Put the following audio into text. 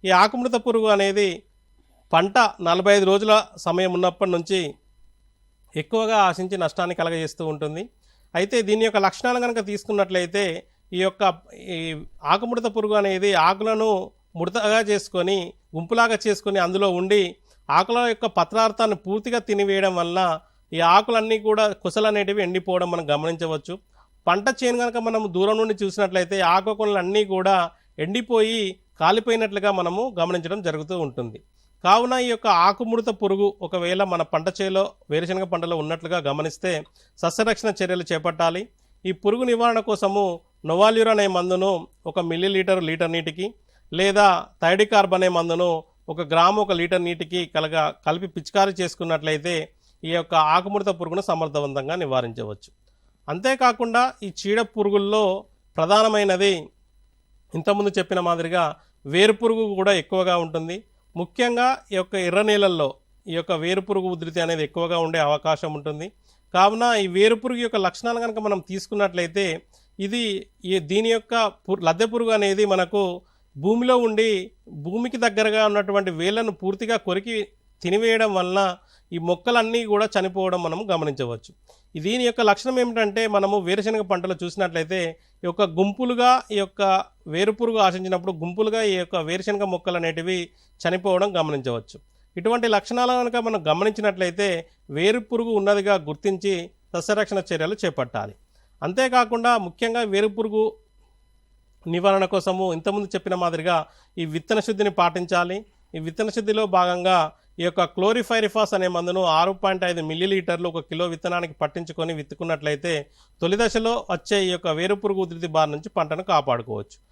ఈ ఆకుముడత పురుగు అనేది పంట 45 రోజుల సమయం ఉన్నప్పటి నుంచి ఎక్కువగా ఆశించి నష్టాన్ని కలగజేస్తూ ఉంటుంది. అయితే దీని యొక్క లక్షణాలు కనుక తీసుకున్నట్లయితే ఈ ఆకుముడత పురుగు అనేది ఆకులను ముడతగా చేసుకొని గుంపులాగా చేసుకొని అందులో ఉండి ఆకుల యొక్క పత్రార్థాన్ని పూర్తిగా తినివేయడం వల్ల ఈ ఆకులన్నీ కూడా కుసలనేటివి ఎండిపోవడం మనం గమనించవచ్చు. పంట చేను కనుక మనం దూరం నుండి చూసినట్లయితే ఆకుకొనలు అన్నీ కూడా ఎండిపోయి కాలిపోయినట్లుగా మనము గమనించడం జరుగుతూ ఉంటుంది. కావున ఈ యొక్క ఆకుముడత పురుగు ఒకవేళ మన పంట చేలో వేరుశనగ పంటలో ఉన్నట్లుగా గమనిస్తే సస్యరక్షణ చర్యలు చేపట్టాలి. ఈ పురుగు నివారణ కోసము నొవాల్యూర్ అనే మందును 1 మిల్లీలీటర్ లీటర్ నీటికి లేదా థైడికార్బ్ అనే మందును 1 గ్రాము 1 లీటర్ నీటికి కలిపి పిచికారీ చేసుకున్నట్లయితే ఈ యొక్క ఆకుముడత పురుగును సమర్థవంతంగా నివారించవచ్చు. అంతేకాకుండా ఈ చీడ పురుగుల్లో ప్రధానమైనది ఇంతకుముందు చెప్పిన మాదిరిగా వేరుపురుగు కూడా ఎక్కువగా ఉంటుంది. ముఖ్యంగా ఈ యొక్క ఎర్ర నేలల్లో ఈ యొక్క వేరుపురుగు ఉధృతి అనేది ఎక్కువగా ఉండే అవకాశం ఉంటుంది. కావున ఈ వేరుపురుగు యొక్క లక్షణాలు కనుక మనం తీసుకున్నట్లయితే దీని యొక్క లద్దె పురుగు అనేది మనకు భూమిలో ఉండి భూమికి దగ్గరగా ఉన్నటువంటి వేళ్లను పూర్తిగా కొరికి తినివేయడం వలన ఈ మొక్కలన్నీ కూడా చనిపోవడం మనం గమనించవచ్చు. దీని యొక్క లక్షణం ఏమిటంటే మనము వేరుశనగ పంటలో చూసినట్లయితే ఈ యొక్క గుంపులుగా ఈ యొక్క వేరుపురుగు ఆశించినప్పుడు గుంపులుగా ఈ యొక్క వేరుశనగ మొక్కలు అనేటివి చనిపోవడం గమనించవచ్చు. ఇటువంటి లక్షణాలు కనుక మనం గమనించినట్లయితే వేరుపురుగు ఉన్నదిగా గుర్తించి సస్యరక్షణ చర్యలు చేపట్టాలి. అంతేకాకుండా ముఖ్యంగా వేరుపురుగు నివారణ కోసము ఇంతకుముందు చెప్పిన మాదిరిగా ఈ విత్తన శుద్ధిని పాటించాలి. ఈ విత్తన శుద్ధిలో భాగంగా ఈ యొక్క క్లోరిఫైరిఫాస్ అనే మందును 6.5 మిల్లీలీటర్లు 1 కిలో విత్తనానికి పట్టించుకొని విత్తుకున్నట్లయితే తొలి దశలో వచ్చే ఈ యొక్క వేరుపురుగు ఉధృతి బారి నుంచి పంటను కాపాడుకోవచ్చు.